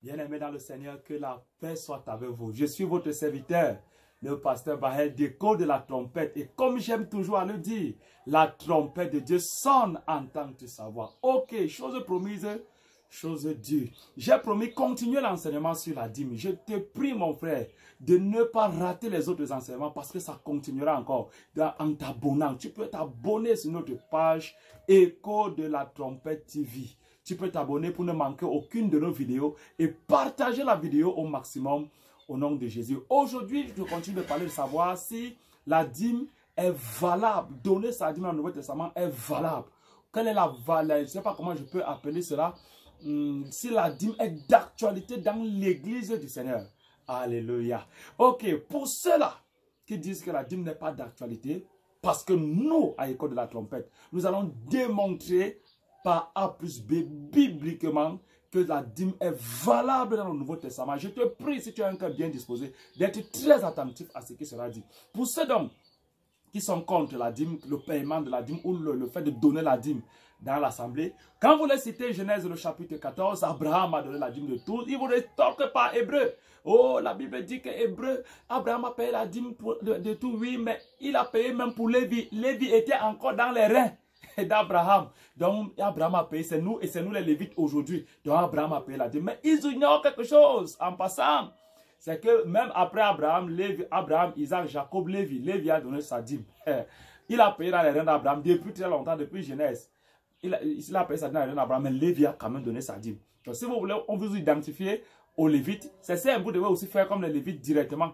Bien-aimés dans le Seigneur, que la paix soit avec vous. Je suis votre serviteur, le pasteur Bahel, d'écho de la trompette. Et comme j'aime toujours à le dire, la trompette de Dieu sonne en tant que sa voix. Ok, chose promise, chose due. J'ai promis continuer l'enseignement sur la dîme. Je te prie, mon frère, de ne pas rater les autres enseignements parce que ça continuera encore en t'abonnant. Tu peux t'abonner sur notre page Écho de la trompette TV. Tu peux t'abonner pour ne manquer aucune de nos vidéos et partager la vidéo au maximum au nom de Jésus. Aujourd'hui, je continue de parler de savoir si la dîme est valable. Donner sa dîme dans le Nouveau Testament est valable. Quelle est la valeur? Je ne sais pas comment je peux appeler cela. Si la dîme est d'actualité dans l'église du Seigneur. Alléluia. Ok, pour ceux-là qui disent que la dîme n'est pas d'actualité, parce que nous, à École de la Trompette, nous allons démontrer par A plus B, bibliquement, que la dîme est valable dans le Nouveau Testament. Je te prie, si tu as un cœur bien disposé, d'être très attentif à ce qui sera dit. Pour ceux donc qui sont contre la dîme, le paiement de la dîme ou le fait de donner la dîme dans l'assemblée, quand vous les citez Genèse le chapitre 14, Abraham a donné la dîme de tout, il vous rétorque par Hébreu. Oh, la Bible dit que Hébreu, Abraham a payé la dîme de tout, oui, mais il a payé même pour Lévi. Lévi était encore dans les reins d'Abraham. Donc Abraham a payé, c'est nous et c'est nous les Lévites aujourd'hui. Donc Abraham a payé la dîme. Mais ils ignorent quelque chose en passant. C'est que même après Abraham, Isaac, Jacob, Lévi a donné sa dîme. Il a payé dans les reins d'Abraham depuis très longtemps, depuis Genèse. Il a payé sa dîme dans les reins d'Abraham, mais Lévi a quand même donné sa dîme. Donc si vous voulez, on vous identifier aux Lévites, c'est ça, vous devez aussi faire comme les Lévites directement.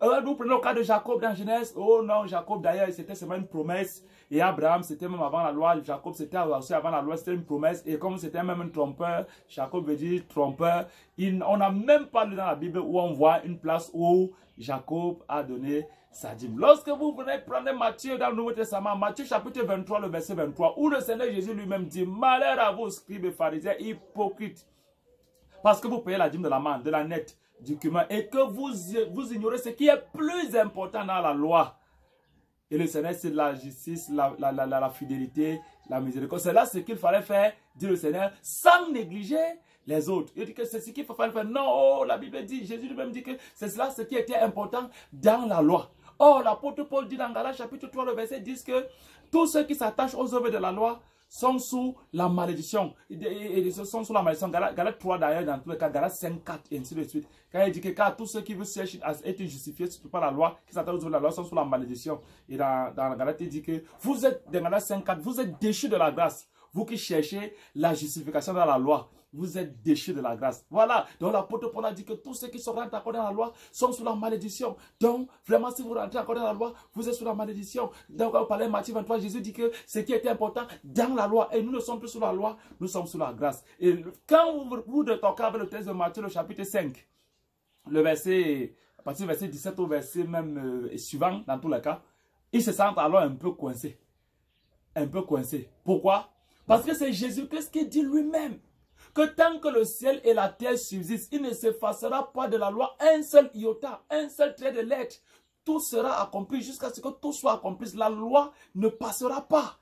Nous prenons le cas de Jacob dans Genèse. Oh non, Jacob d'ailleurs, c'était seulement une promesse. Et Abraham, c'était même avant la loi. Jacob, c'était aussi avant la loi, c'était une promesse. Et comme c'était même un trompeur, Jacob veut dire trompeur. On n'a même pas lu dans la Bible où on voit une place où Jacob a donné sa dîme. Lorsque vous venez prendre Matthieu dans le Nouveau Testament, Matthieu chapitre 23, le verset 23, où le Seigneur Jésus lui-même dit, malheur à vous, scribes et pharisiens hypocrites, parce que vous payez la dîme de la manne, de la nette, du cumin, et que vous ignorez ce qui est plus important dans la loi. Et le Seigneur, c'est la justice, la fidélité, la miséricorde. C'est là ce qu'il fallait faire, dit le Seigneur, sans négliger les autres. Il dit que c'est ce qu'il fallait faire. Non, oh, la Bible dit, Jésus lui-même dit que c'est cela ce qui était important dans la loi. Or, l'apôtre Paul dit dans Galates chapitre 3, le verset 10 que tous ceux qui s'attachent aux œuvres de la loi sont sous la malédiction. Ils sont sous la malédiction. Galates 3 d'ailleurs, dans tous les cas, Galates 5, 4 et ainsi de suite. Quand il dit que car tous ceux qui veulent chercher à être justifiés par la loi, qui s'attachent aux œuvres de la loi, sont sous la malédiction. Et dans Galates, il dit que vous êtes, dans Galates 5, 4, vous êtes déchus de la grâce. Vous qui cherchez la justification dans la loi, vous êtes déchus de la grâce. Voilà. Donc l'apôtre Paul a dit que tous ceux qui sont rentrés encore dans la loi sont sous la malédiction. Donc vraiment, si vous rentrez encore dans la loi, vous êtes sous la malédiction. Donc quand vous parlez de Matthieu 23, Jésus dit que ce qui était important dans la loi, et nous ne sommes plus sous la loi, nous sommes sous la grâce. Et quand vous retoquez avec le texte de Matthieu, le chapitre 5, le verset, à partir du verset 17 au verset même suivant, dans tous les cas, ils se sentent alors un peu coincés. Un peu coincés. Pourquoi? Parce que c'est Jésus-Christ qui dit lui-même que tant que le ciel et la terre subsistent, il ne s'effacera pas de la loi un seul iota, un seul trait de lettre. Tout sera accompli jusqu'à ce que tout soit accompli. La loi ne passera pas.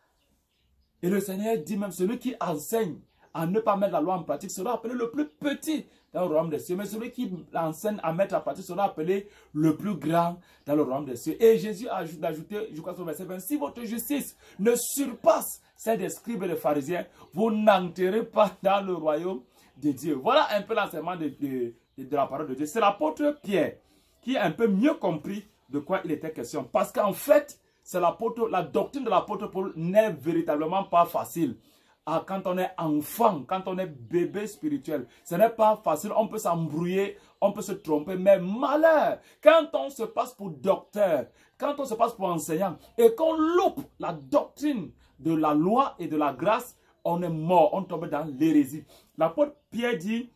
Et le Seigneur dit même, celui qui enseigne à ne pas mettre la loi en pratique sera appelé le plus petit dans le royaume des cieux. Mais celui qui enseigne à mettre en pratique sera appelé le plus grand dans le royaume des cieux. Et Jésus a ajouté, je crois sur le verset 20, si votre justice ne surpasse celle des scribes et des pharisiens, vous n'entrerez pas dans le royaume de Dieu. Voilà un peu l'enseignement de la parole de Dieu. C'est l'apôtre Pierre qui a un peu mieux compris de quoi il était question. Parce qu'en fait, la doctrine de l'apôtre Paul n'est véritablement pas facile. Quand on est enfant, quand on est bébé spirituel, ce n'est pas facile, on peut s'embrouiller, on peut se tromper, mais malheur, quand on se passe pour docteur, quand on se passe pour enseignant, et qu'on loupe la doctrine de la loi et de la grâce, on est mort, on tombe dans l'hérésie. L'apôtre Pierre dit,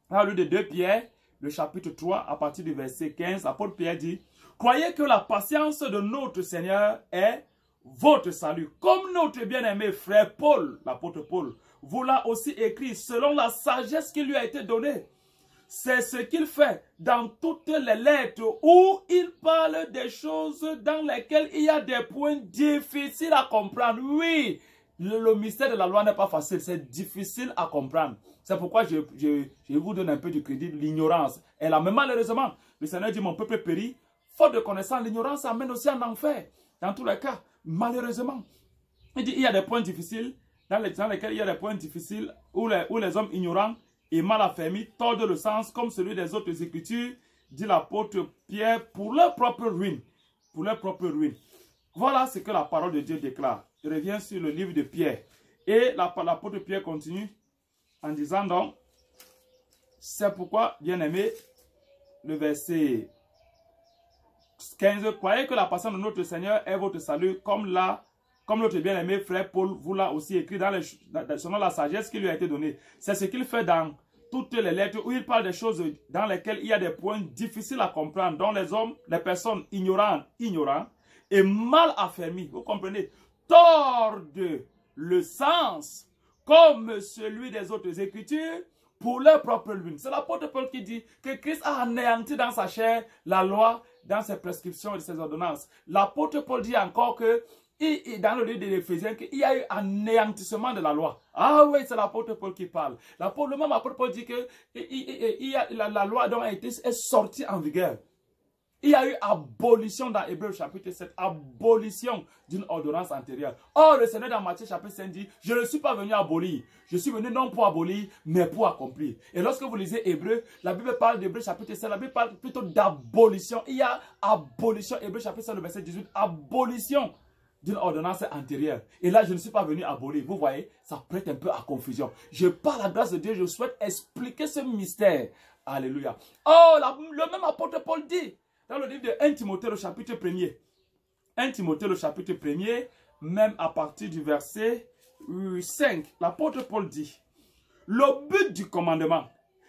dans le livre de 2 Pierre, le chapitre 3, à partir du verset 15, l'apôtre Pierre dit, croyez que la patience de notre Seigneur est votre salut. Comme notre bien-aimé frère Paul, l'apôtre Paul, vous l'a aussi écrit selon la sagesse qui lui a été donnée. C'est ce qu'il fait dans toutes les lettres où il parle des choses dans lesquelles il y a des points difficiles à comprendre. Oui, le mystère de la loi n'est pas facile, c'est difficile à comprendre. C'est pourquoi je vous donne un peu du crédit, l'ignorance. Et là, mais malheureusement, le Seigneur dit, mon peuple périt. Faute de connaissance, l'ignorance amène aussi en enfer. Dans tous les cas, malheureusement. Il dit, il y a des points difficiles, dans lesquels il y a des points difficiles, où les hommes ignorants et mal affermis tordent le sens, comme celui des autres Écritures, dit l'apôtre Pierre, pour leur propre ruine. Pour leur propre ruine. Voilà ce que la parole de Dieu déclare. Je reviens sur le livre de Pierre. Et l'apôtre Pierre continue en disant donc, c'est pourquoi, bien-aimé, le verset 15, croyez que la passion de notre Seigneur est votre salut, comme notre bien-aimé frère Paul vous l'a aussi écrit selon la sagesse qui lui a été donnée. C'est ce qu'il fait dans toutes les lettres où il parle des choses dans lesquelles il y a des points difficiles à comprendre, dont les personnes ignorantes et mal affermies, vous comprenez, tordent le sens comme celui des autres Écritures pour leur propre ruine. C'est l'apôtre Paul qui dit que Christ a anéanti dans sa chair la loi, dans ses prescriptions et ses ordonnances. L'apôtre Paul dit encore que, dans le livre de l'Éphésiens, qu'il y a eu anéantissement de la loi. Ah oui, c'est l'apôtre Paul qui parle. Le même apôtre Paul dit que la loi donc est sortie en vigueur. Il y a eu abolition dans Hébreux chapitre 7, abolition d'une ordonnance antérieure. Or, le Seigneur dans Matthieu chapitre 5 dit, je ne suis pas venu abolir. Je suis venu non pour abolir, mais pour accomplir. Et lorsque vous lisez Hébreux, la Bible parle d'Hébreux chapitre 7, la Bible parle plutôt d'abolition. Il y a abolition, Hébreux chapitre 7, le verset 18, abolition d'une ordonnance antérieure. Et là, je ne suis pas venu abolir. Vous voyez, ça prête un peu à confusion. Je par la grâce de Dieu, je souhaite expliquer ce mystère. Alléluia. Oh, le même apôtre Paul dit, dans le livre de 1 Timothée, le chapitre 1er. 1 Timothée, le chapitre 1er, même à partir du verset 5, l'apôtre Paul dit, le but du commandement,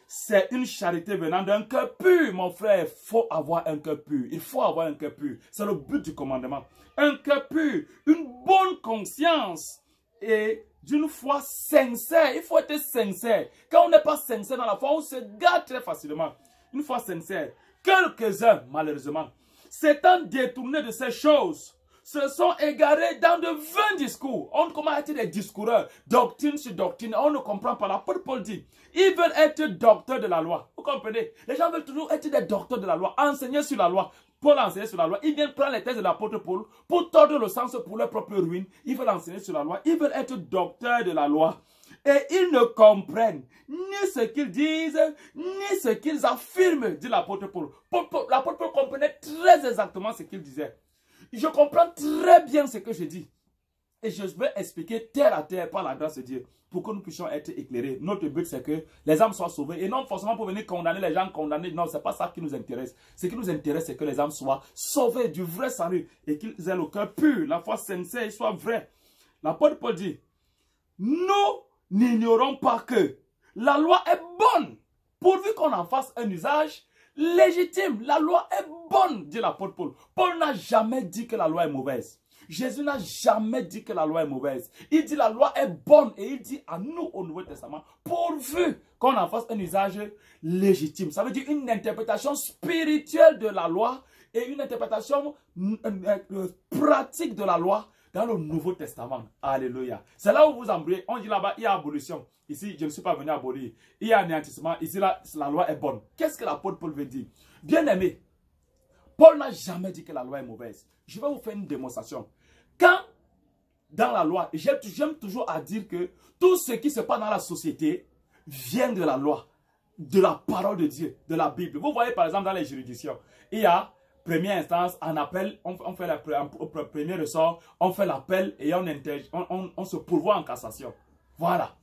c'est une charité venant d'un cœur pur. Mon frère, il faut avoir un cœur pur. Il faut avoir un cœur pur. C'est le but du commandement. Un cœur pur, une bonne conscience et d'une foi sincère. Il faut être sincère. Quand on n'est pas sincère dans la foi, on se gâte très facilement. Une foi sincère. Quelques-uns, malheureusement, s'étant détournés de ces choses, se sont égarés dans de vains discours. On commence à être des discoureurs, doctrine sur doctrine, on ne comprend pas. L'apôtre Paul dit, ils veulent être docteurs de la loi. Vous comprenez? Les gens veulent toujours être des docteurs de la loi, enseigner sur la loi. Paul enseigne sur la loi. Ils viennent prendre les thèses de l'apôtre Paul pour tordre le sens pour leur propre ruine. Ils veulent enseigner sur la loi. Ils veulent être docteurs de la loi. Et ils ne comprennent ni ce qu'ils disent, ni ce qu'ils affirment, dit l'apôtre Paul. L'apôtre Paul comprenait très exactement ce qu'il disait. Je comprends très bien ce que je dis. Et je vais expliquer terre à terre par la grâce de Dieu pour que nous puissions être éclairés. Notre but, c'est que les âmes soient sauvées. Et non forcément pour venir condamner les gens condamnés. Non, ce n'est pas ça qui nous intéresse. Ce qui nous intéresse, c'est que les âmes soient sauvées du vrai salut et qu'ils aient le cœur pur, la foi sincère et soit vraie. L'apôtre Paul dit, nous n'ignorons pas que la loi est bonne, pourvu qu'on en fasse un usage légitime. La loi est bonne, dit l'apôtre Paul. Paul n'a jamais dit que la loi est mauvaise. Jésus n'a jamais dit que la loi est mauvaise. Il dit la loi est bonne et il dit à nous au Nouveau Testament, pourvu qu'on en fasse un usage légitime. Ça veut dire une interprétation spirituelle de la loi et une interprétation pratique de la loi dans le Nouveau Testament. Alléluia. C'est là où vous embrouillez. On dit là-bas, il y a abolition. Ici, je ne suis pas venu abolir. Il y a anéantissement. Ici, là, la loi est bonne. Qu'est-ce que l'apôtre Paul veut dire? Bien aimé, Paul n'a jamais dit que la loi est mauvaise. Je vais vous faire une démonstration. Quand, dans la loi, j'aime toujours à dire que tout ce qui se passe dans la société vient de la loi, de la parole de Dieu, de la Bible. Vous voyez par exemple dans les juridictions, il y a première instance, en appel, on fait au premier ressort, on fait l'appel et on se pourvoit en cassation. Voilà.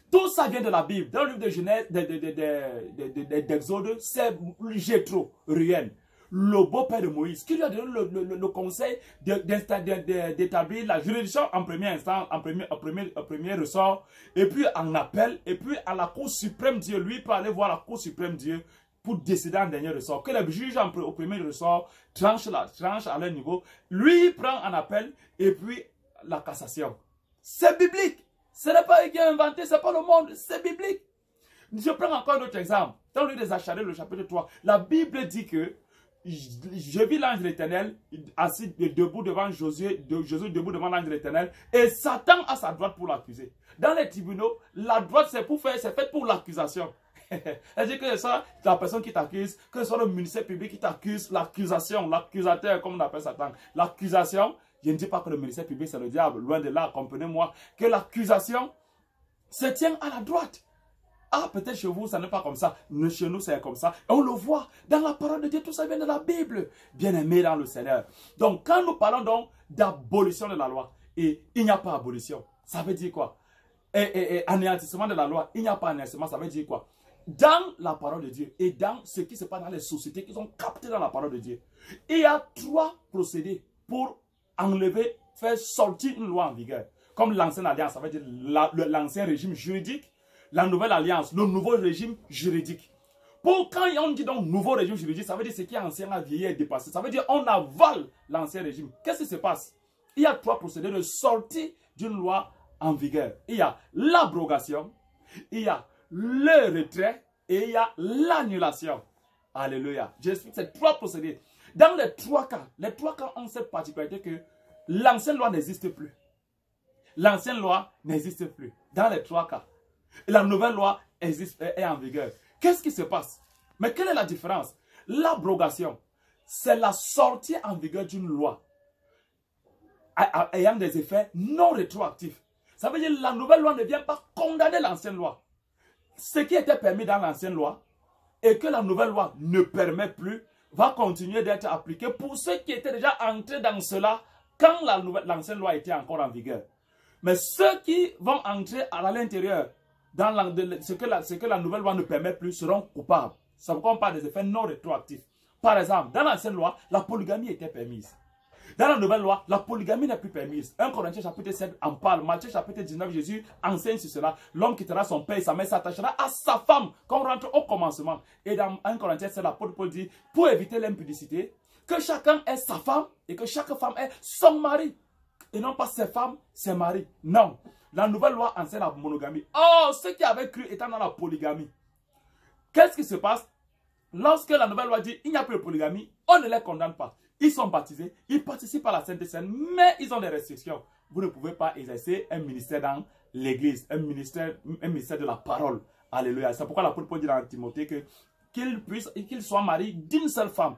Tout ça vient de la Bible. Dans le livre de Genèse, d'Exode, c'est Jéthro, Ruyen, le beau-père de Moïse, qui lui a donné le conseil d'établir la juridiction en première instance, en premier ressort, et puis en appel, et puis à la Cour suprême Dieu. Lui peut aller voir la Cour suprême Dieu pour décider en dernier ressort. Que les juges au premier ressort tranchent à leur niveau. Lui prend en appel, et puis la cassation. C'est biblique. Ce n'est pas qui a inventé, ce n'est pas le monde, c'est biblique. Je prends encore un autre exemple. Dans le livre des Acharés, le chapitre 3, la Bible dit que je vis l'ange de l'Éternel assis debout devant Josué debout devant l'ange de l'Éternel, et Satan à sa droite pour l'accuser. Dans les tribunaux, la droite c'est fait pour l'accusation. C'est-à-dire que ça, la personne qui t'accuse, que ce soit le ministère public qui t'accuse, l'accusation, l'accusateur, comme on appelle Satan, l'accusation, je ne dis pas que le ministère public c'est le diable, loin de là, comprenez-moi, que l'accusation se tient à la droite. Ah, peut-être chez vous, ça n'est pas comme ça. Chez nous, c'est comme ça. Et on le voit dans la parole de Dieu, tout ça vient de la Bible. Bien-aimé dans le Seigneur. Donc, quand nous parlons donc d'abolition de la loi, et il n'y a pas abolition, ça veut dire quoi? Et anéantissement de la loi, il n'y a pas anéantissement, ça veut dire quoi? Dans la parole de Dieu et dans ce qui se passe dans les sociétés qui sont captées dans la parole de Dieu, il y a 3 procédés pour enlever, faire sortir une loi en vigueur. Comme l'ancienne alliance, ça veut dire l'ancien régime juridique, la nouvelle alliance, le nouveau régime juridique. Pour quand on dit donc nouveau régime juridique, ça veut dire ce qui est ancien a vieilli et dépassé. Ça veut dire on avale l'ancien régime. Qu'est-ce qui se passe? Il y a 3 procédés de sortie d'une loi en vigueur. Il y a l'abrogation, il y a le retrait et il y a l'annulation. Alléluia. J'explique ces 3 procédés. Dans les 3 cas, ont cette particularité que l'ancienne loi n'existe plus. L'ancienne loi n'existe plus. Dans les 3 cas. La nouvelle loi est en vigueur. Qu'est-ce qui se passe? Mais quelle est la différence? L'abrogation, c'est la sortie en vigueur d'une loi ayant des effets non rétroactifs. Ça veut dire que la nouvelle loi ne vient pas condamner l'ancienne loi. Ce qui était permis dans l'ancienne loi et que la nouvelle loi ne permet plus va continuer d'être appliqué pour ceux qui étaient déjà entrés dans cela quand l'ancienne loi était encore en vigueur. Mais ceux qui vont entrer à l'intérieur dans ce que la nouvelle loi ne permet plus seront coupables. Ça ne compte pas des effets non rétroactifs. Par exemple, dans l'ancienne loi, la polygamie était permise. Dans la nouvelle loi, la polygamie n'est plus permise. 1 Corinthiens chapitre 7 en parle. Matthieu chapitre 19, Jésus enseigne sur cela. L'homme quittera son père et sa mère, s'attachera à sa femme, qu'on rentre au commencement. Et dans 1 Corinthiens 7, l'apôtre Paul dit, pour éviter l'impudicité, que chacun ait sa femme et que chaque femme ait son mari. Et non pas ses femmes, ses maris. Non. La nouvelle loi enseigne la monogamie. Oh, ceux qui avaient cru étant dans la polygamie. Qu'est-ce qui se passe? Lorsque la nouvelle loi dit il n'y a plus de polygamie, on ne les condamne pas. Ils sont baptisés, ils participent à la Sainte Seine, mais ils ont des restrictions. Vous ne pouvez pas exercer un ministère dans l'église, un ministère de la parole. Alléluia. C'est pourquoi l'apôtre Paul dit dans Timothée qu'il soit marié d'une seule femme.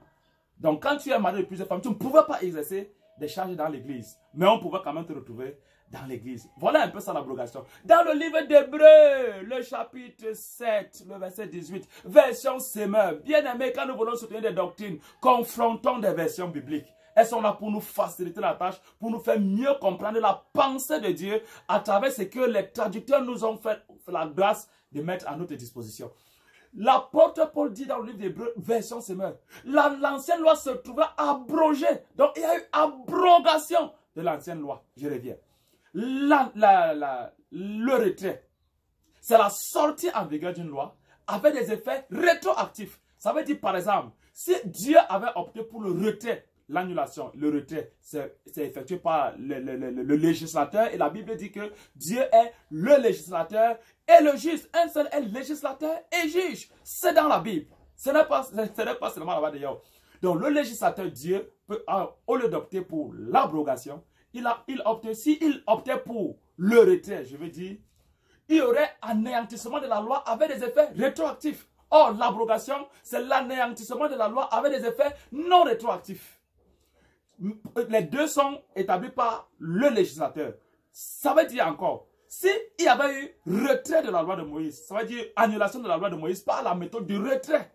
Donc quand tu es marié de plusieurs femmes, tu ne pouvais pas exercer des charges dans l'église. Mais on pouvait quand même te retrouver dans l'église. Voilà un peu ça l'abrogation. Dans le livre d'Hébreux, le chapitre 7, le verset 18, version Semeur. Bien aimé, quand nous voulons soutenir des doctrines, confrontons des versions bibliques. Elles sont là pour nous faciliter la tâche, pour nous faire mieux comprendre la pensée de Dieu à travers ce que les traducteurs nous ont fait la grâce de mettre à notre disposition. L'apôtre Paul dit dans le livre d'Hébreux, version Semeur, l'ancienne loi se trouvait abrogée. Donc il y a eu abrogation de l'ancienne loi. Je reviens. Le retrait, c'est la sortie en vigueur d'une loi avec des effets rétroactifs. Ça veut dire par exemple, si Dieu avait opté pour le retrait, l'annulation, le retrait, c'est effectué par le législateur et la Bible dit que Dieu est le législateur et le juge. Un seul est législateur et juge. C'est dans la Bible. Ce n'est pas seulement là-bas d'ailleurs. Donc le législateur Dieu peut, au lieu d'opter pour l'abrogation, s'il optait pour le retrait, je veux dire, il y aurait anéantissement de la loi avec des effets rétroactifs. Or, l'abrogation, c'est l'anéantissement de la loi avec des effets non rétroactifs. Les deux sont établis par le législateur. Ça veut dire encore, s'il y avait eu retrait de la loi de Moïse, ça veut dire annulation de la loi de Moïse par la méthode du retrait.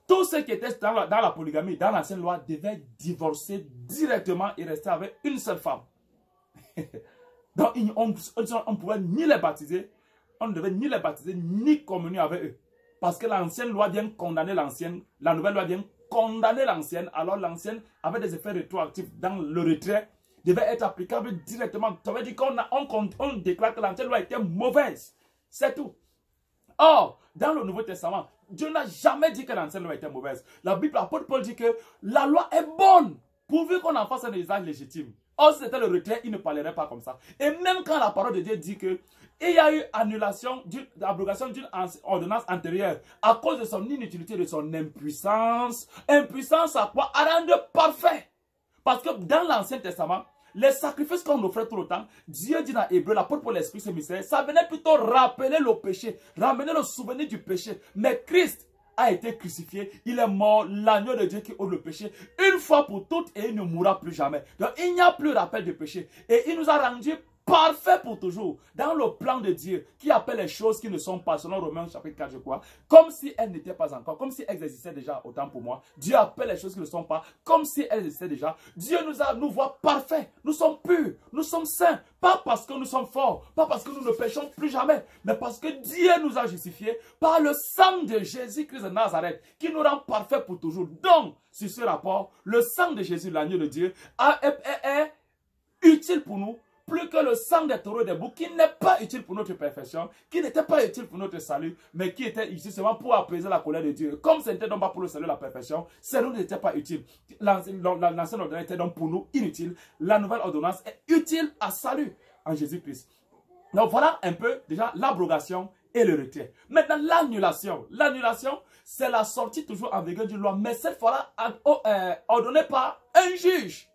Tous ceux qui étaient dans la polygamie, dans l'ancienne loi, devaient divorcer directement et rester avec une seule femme. Donc, on ne pouvait ni les baptiser, on ne devait ni les baptiser, ni communier avec eux. Parce que l'ancienne loi vient condamner l'ancienne, la nouvelle loi vient condamner l'ancienne, alors l'ancienne avait des effets rétroactifs dans le retrait, devait être applicable directement. Ça veut dire qu'on déclare que l'ancienne loi était mauvaise. C'est tout. Or, dans le Nouveau Testament, Dieu n'a jamais dit que l'ancienne loi était mauvaise. La Bible, l'apôtre Paul dit que la loi est bonne, pourvu qu'on en fasse un usage légitime. Or, si c'était le retrait, il ne parlerait pas comme ça. Et même quand la parole de Dieu dit que il y a eu annulation, abrogation d'une ordonnance antérieure à cause de son inutilité, de son impuissance. Impuissance à quoi? À rendre parfait. Parce que dans l'Ancien Testament, les sacrifices qu'on offrait tout le temps, Dieu dit dans Hébreu, l'apôtre pour l'Esprit, ce mystère, ça venait plutôt rappeler le péché, ramener le souvenir du péché. Mais Christ a été crucifié, il est mort, l'agneau de Dieu qui ôte le péché, une fois pour toutes, et il ne mourra plus jamais. Donc il n'y a plus rappel de péché. Et il nous a rendu parfait pour toujours, dans le plan de Dieu, qui appelle les choses qui ne sont pas, selon Romains chapitre 4, je crois, comme si elles n'étaient pas encore, comme si elles existaient déjà, autant pour moi. Dieu appelle les choses qui ne sont pas, comme si elles existaient déjà. Dieu nous voit parfaits, nous sommes purs, nous sommes saints, pas parce que nous sommes forts, pas parce que nous ne péchons plus jamais, mais parce que Dieu nous a justifiés par le sang de Jésus-Christ de Nazareth, qui nous rend parfaits pour toujours. Donc, sur ce rapport, le sang de Jésus, l'agneau de Dieu, est utile pour nous, plus que le sang des taureaux et des boucs, qui n'est pas utile pour notre perfection, qui n'était pas utile pour notre salut, mais qui était utile seulement pour apaiser la colère de Dieu. Comme ce n'était donc pas pour le salut et la perfection, cela n'était pas utile. L'ancienne ordonnance était donc pour nous inutile. La nouvelle ordonnance est utile à salut en Jésus-Christ. Donc voilà un peu déjà l'abrogation et le retrait. Maintenant l'annulation. L'annulation, c'est la sortie toujours en vigueur d'une loi, mais cette fois-là ordonnée par un juge.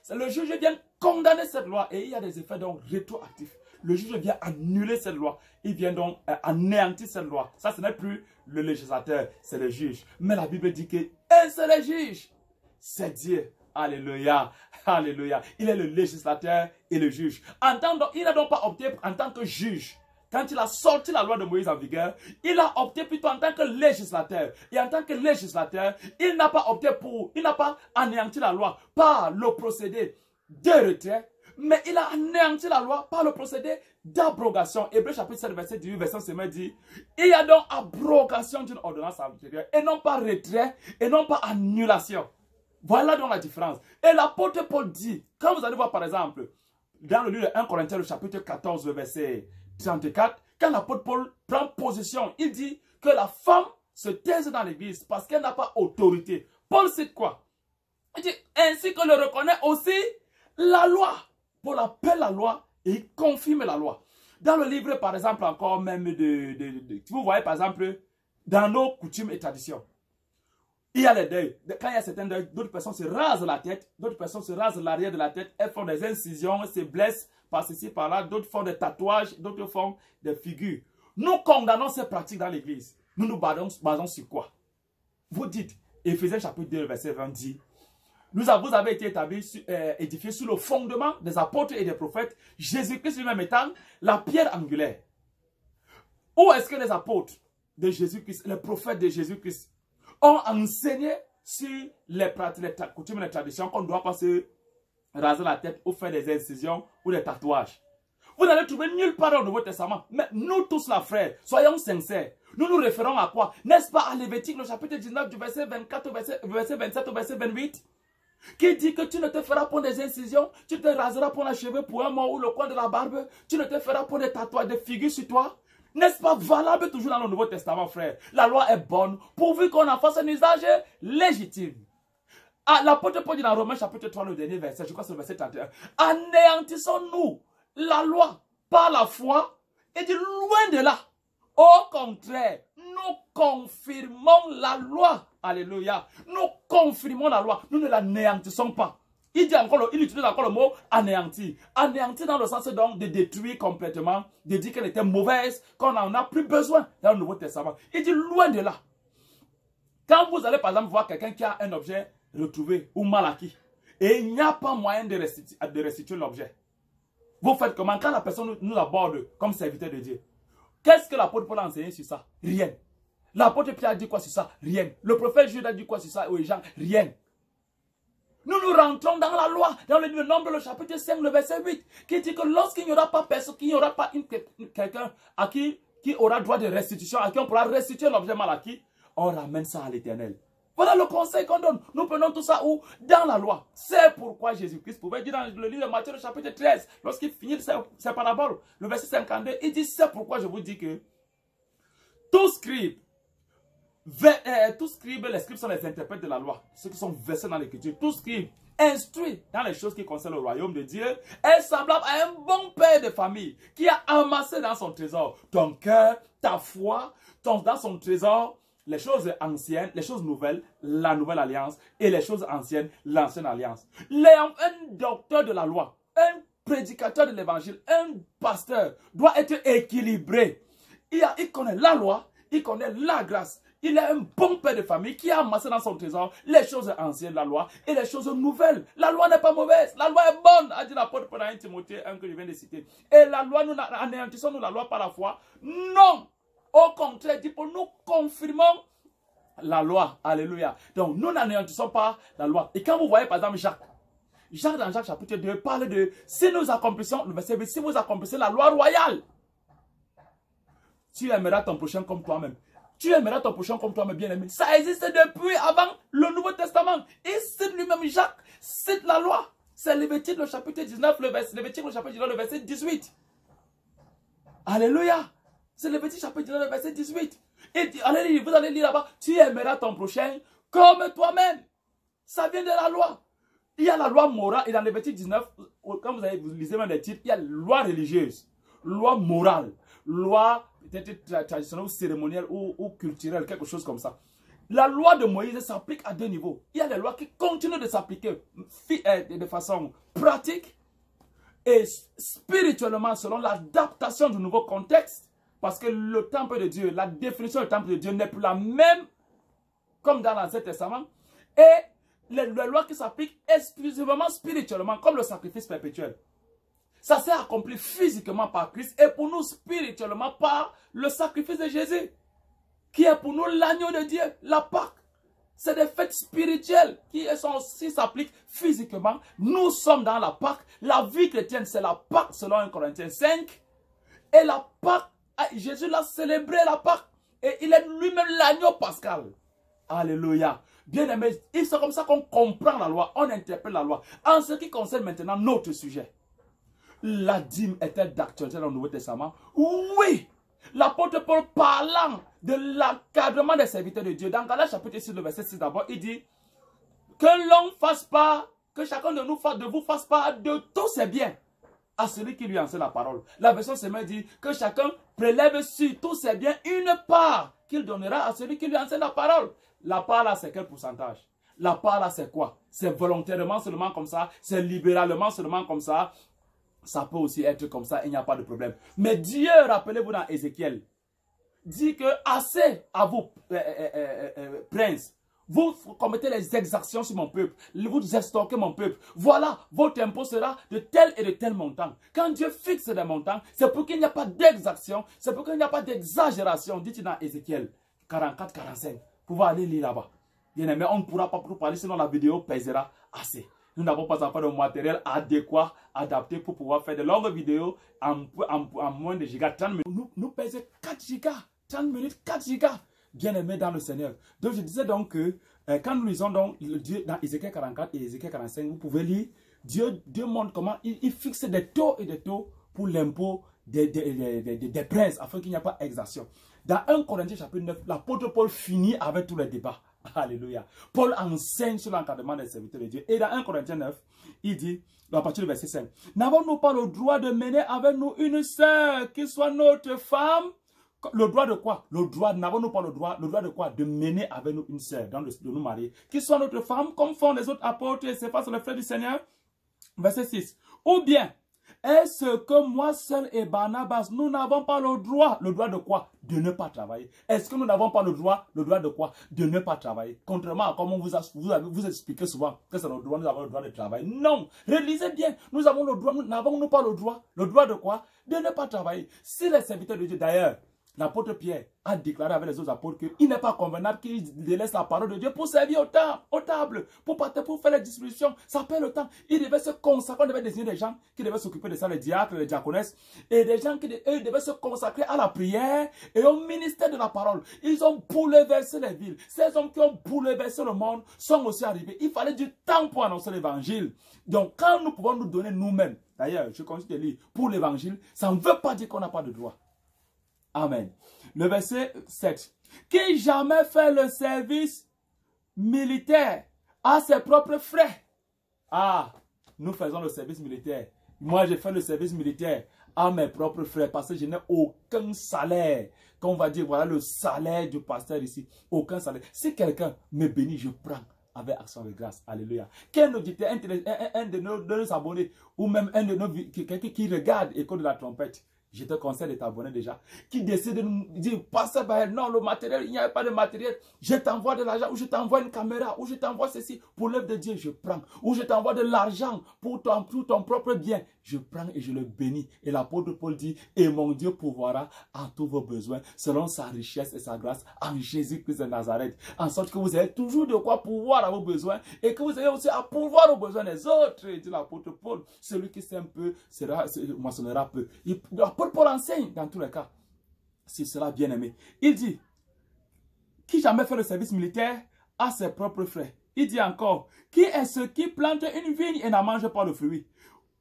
Le juge vient condamner cette loi et il y a des effets donc rétroactifs. Le juge vient annuler cette loi. Il vient donc anéantir cette loi. Ça, ce n'est plus le législateur, c'est le juge. Mais la Bible dit qu'un seul juge, c'est Dieu. Alléluia, alléluia. Il est le législateur et le juge. Il n'a donc pas opté en tant que juge. Quand il a sorti la loi de Moïse en vigueur, il a opté plutôt en tant que législateur. Et en tant que législateur, il n'a pas opté pour, il n'a pas anéanti la loi par le procédé de retrait, mais il a anéanti la loi par le procédé d'abrogation. Hébreux chapitre 7, verset 18, verset 5 dit, il y a donc abrogation d'une ordonnance antérieure, et non pas retrait, et non pas annulation. Voilà donc la différence. Et l'apôtre Paul dit, quand vous allez voir par exemple, dans le livre de 1 Corinthiens, le chapitre 14, verset 34, quand l'apôtre Paul prend position, il dit que la femme se taise dans l'église parce qu'elle n'a pas autorité. Paul cite quoi? Il dit, ainsi que le reconnaît aussi la loi. Paul appelle la loi et il confirme la loi. Dans le livre, par exemple, encore même vous voyez par exemple, dans nos coutumes et traditions, il y a les deuils. Quand il y a certains deuils, d'autres personnes se rasent la tête, d'autres personnes se rasent l'arrière de la tête, elles font des incisions, elles se blessent par ceci, par là, d'autres font des tatouages, d'autres font des figures. Nous condamnons ces pratiques dans l'église. Nous nous basons sur quoi? Vous dites, Éphésiens chapitre 2, verset 20 dit, vous avez été édifiés sur le fondement des apôtres et des prophètes, Jésus-Christ lui-même étant la pierre angulaire. Où est-ce que les apôtres de Jésus-Christ, les prophètes de Jésus-Christ, ont enseigné sur les coutumes et les traditions qu'on ne doit pas se raser la tête ou faire des incisions ou des tatouages? Vous n'allez trouver nulle part dans le Nouveau Testament. Mais nous tous, là, frères, soyons sincères. Nous nous référons à quoi? N'est-ce pas à Lévitique, le chapitre 19, du verset 24 au verset 27 au verset 28? Qui dit que tu ne te feras point des incisions, tu te raseras point les cheveux pour un mort ou le coin de la barbe, tu ne te feras point des tatouages, des figures sur toi. N'est-ce pas valable toujours dans le Nouveau Testament, frère? La loi est bonne, pourvu qu'on en fasse un usage légitime. L'apôtre Paul dit dans Romains chapitre 3, le dernier verset, je crois que c'est le verset 31. Anéantissons-nous la loi par la foi, et dit loin de là. Au contraire, nous confirmons la loi. Alléluia. Nous confirmons la loi. Nous ne l'anéantissons pas. Il utilise encore le mot anéantir. Anéantir dans le sens donc de détruire complètement, de dire qu'elle était mauvaise, qu'on n'en a plus besoin dans le Nouveau Testament. Il dit loin de là. Quand vous allez par exemple voir quelqu'un qui a un objet retrouvé ou mal acquis, et il n'y a pas moyen de restituer l'objet, vous faites comment? Quand la personne nous aborde comme serviteur de Dieu, qu'est-ce que l'apôtre Paul a enseigné sur ça? Rien. L'apôtre Pierre a dit quoi sur ça? Rien. Le prophète Jude a dit quoi sur ça? Oui, Jean, rien. Nous rentrons dans la loi, dans le livre de Nombre, le chapitre 5, le verset 8, qui dit que lorsqu'il n'y aura pas personne, qu'il n'y aura pas quelqu'un à qui aura droit de restitution, à qui on pourra restituer l'objet mal acquis, on ramène ça à l'Éternel. Voilà le conseil qu'on donne. Nous prenons tout ça où? Dans la loi. C'est pourquoi Jésus-Christ pouvait dire dans le livre de Matthieu, le chapitre 13, lorsqu'il finit ses paraboles, le verset 52, il dit, c'est pourquoi je vous dis que tout scribe, les scribes sont les interprètes de la loi, ceux qui sont versés dans l'écriture, tout scribe instruit dans les choses qui concernent le royaume de Dieu est semblable à un bon père de famille qui a amassé dans son trésor ton cœur, ta foi, dans son trésor, les choses anciennes, les choses nouvelles, la nouvelle alliance, et les choses anciennes, l'ancienne alliance. Un docteur de la loi, un prédicateur de l'évangile, un pasteur doit être équilibré. Il connaît la loi, il connaît la grâce. Il est un bon père de famille qui a amassé dans son trésor les choses anciennes de la loi et les choses nouvelles. La loi n'est pas mauvaise, la loi est bonne, a dit l'apôtre Paul dans 1 Timothée 1 que je viens de citer. Et la loi, nous anéantissons-nous la loi par la foi? Non! Au contraire, dit Paul, nous confirmons la loi. Alléluia. Donc, nous n'anéantissons pas la loi. Et quand vous voyez par exemple Jacques dans Jacques chapitre 2 parle de si nous accomplissons, le verset 8, si vous accomplissez la loi royale, tu aimeras ton prochain comme toi-même. Tu aimeras ton prochain comme toi-même, bien-aimé. Ça existe depuis avant le Nouveau Testament. Et cite lui-même, Jacques cite la loi. C'est Lévitique le chapitre 19, Lévitique le chapitre 19, le verset 18. Alléluia. C'est Lévitique chapitre 19, le verset 18. Et allez, vous allez lire là-bas. Tu aimeras ton prochain comme toi-même. Ça vient de la loi. Il y a la loi morale. Et dans Lévitique 19, quand vous lisez même les titres, il y a loi religieuse, loi morale, loi peut-être traditionnelle ou cérémonielle ou culturelle, quelque chose comme ça. La loi de Moïse s'applique à deux niveaux. Il y a les lois qui continuent de s'appliquer de façon pratique et spirituellement selon l'adaptation du nouveau contexte. Parce que le temple de Dieu, la définition du temple de Dieu n'est plus la même comme dans l'Ancien Testament. Et les lois qui s'appliquent exclusivement spirituellement, comme le sacrifice perpétuel. Ça s'est accompli physiquement par Christ et pour nous spirituellement par le sacrifice de Jésus, qui est pour nous l'agneau de Dieu, la Pâque. C'est des fêtes spirituelles qui s'appliquent physiquement. Nous sommes dans la Pâque. La vie chrétienne, c'est la Pâque selon 1 Corinthiens 5. Et la Pâque, Jésus l'a célébré la Pâque. Et il est lui-même l'agneau pascal. Alléluia. Bien aimé, c'est comme ça qu'on comprend la loi, on interprète la loi. En ce qui concerne maintenant notre sujet, la dîme était d'actualité dans le Nouveau Testament. Oui, l'apôtre Paul parlant de l'encadrement des serviteurs de Dieu, dans Galates chapitre 6, le verset 6 d'abord, il dit que l'on fasse pas, que chacun de vous fasse pas de tous ses biens à celui qui lui enseigne la parole. La version semaine dit que chacun prélève sur tous ses biens une part qu'il donnera à celui qui lui enseigne la parole. La part là, c'est quel pourcentage? La part là, c'est quoi? C'est volontairement seulement comme ça? C'est libéralement seulement comme ça? Ça peut aussi être comme ça, il n'y a pas de problème. Mais Dieu, rappelez-vous dans Ézéchiel, dit que assez à vous, prince, vous commettez les exactions sur mon peuple, vous extorquez mon peuple. Voilà, votre impôt sera de tel et de tel montant. Quand Dieu fixe des montants, c'est pour qu'il n'y a pas d'exaction, c'est pour qu'il n'y a pas d'exagération. Dites dans Ézéchiel 44-45. Vous pouvez aller lire là-bas. Bien aimé, on ne pourra pas vous parler, sinon la vidéo pèsera assez. Nous n'avons pas encore de matériel adéquat, adapté pour pouvoir faire de longues vidéos en moins de gigas. 30 minutes. Nous pèsons 4 gigas. 30 minutes, 4 gigas. Bien aimé dans le Seigneur. Donc je disais donc que quand nous lisons donc Dieu dans Ézéchiel 44 et Ézéchiel 45, vous pouvez lire, Dieu montre comment il fixe des taux et des taux pour l'impôt des princes, afin qu'il n'y ait pas d'exaction. Dans 1 Corinthiens chapitre 9, l'apôtre Paul finit avec tous les débats. Alléluia. Paul enseigne sur l'encadrement des serviteurs de Dieu. Et dans 1 Corinthiens 9, il dit, à partir du verset 5, n'avons-nous pas le droit de mener avec nous une sœur qui soit notre femme? Le droit de quoi? N'avons-nous pas le droit de quoi? De mener avec nous une sœur, de nous marier, qui soit notre femme, comme font les autres apôtres et c'est pas sur le frère du Seigneur? Verset 6. Ou bien, est-ce que moi seul et Barnabas, nous n'avons pas le droit de quoi? De ne pas travailler. Est-ce que nous n'avons pas le droit de quoi? De ne pas travailler. Contrairement à comme on vous expliquez souvent que c'est notre droit, nous avons le droit de travailler. Non, relisez bien, nous avons le droit, nous n'avons pas le droit de quoi? De ne pas travailler. Si les serviteurs de Dieu, d'ailleurs, l'apôtre Pierre a déclaré avec les autres apôtres qu'il n'est pas convenable qu'ils délaissent la parole de Dieu pour servir aux tables, pour faire les distributions. Ça perd le temps. Il devait se consacrer, on devait désigner des gens qui devaient s'occuper de ça, les diacres, les diaconesses, et des gens qui devaient se consacrer à la prière et au ministère de la parole. Ils ont bouleversé les villes. Ces hommes qui ont bouleversé le monde sont aussi arrivés. Il fallait du temps pour annoncer l'évangile. Donc quand nous pouvons nous donner nous-mêmes, d'ailleurs, je continue de lire, pour l'évangile, ça ne veut pas dire qu'on n'a pas de droit. Amen. Le verset 7. Qui jamais fait le service militaire à ses propres frais. Ah, nous faisons le service militaire. Moi, j'ai fait le service militaire à mes propres frères parce que je n'ai aucun salaire. Quand on va dire, voilà le salaire du pasteur ici, aucun salaire. Si quelqu'un me bénit, je prends avec action de grâce. Alléluia. Qu'un auditeur, un de nos abonnés, ou même un de nos, quelqu'un qui regarde Écho de la trompette, je te conseille de t'abonner déjà, qui décide de nous dire, pasteur Bahel, non, le matériel, il n'y a pas de matériel, je t'envoie de l'argent, ou je t'envoie une caméra, ou je t'envoie ceci, pour l'œuvre de Dieu, je prends, ou je t'envoie de l'argent pour ton propre bien, je prends et je le bénis. Et l'apôtre Paul dit, et mon Dieu pourvoira à tous vos besoins, selon sa richesse et sa grâce, en Jésus-Christ de Nazareth, en sorte que vous avez toujours de quoi pourvoir à vos besoins, et que vous ayez aussi à pourvoir aux besoins des autres, dit l'apôtre Paul. Celui qui sait un peu, moissonnera peu. L'apôtre Paul enseigne dans tous les cas. C'est cela, bien aimé. Il dit, qui jamais fait le service militaire à ses propres frais. Il dit encore, qui est ce qui plante une vigne et n'en mange pas le fruit?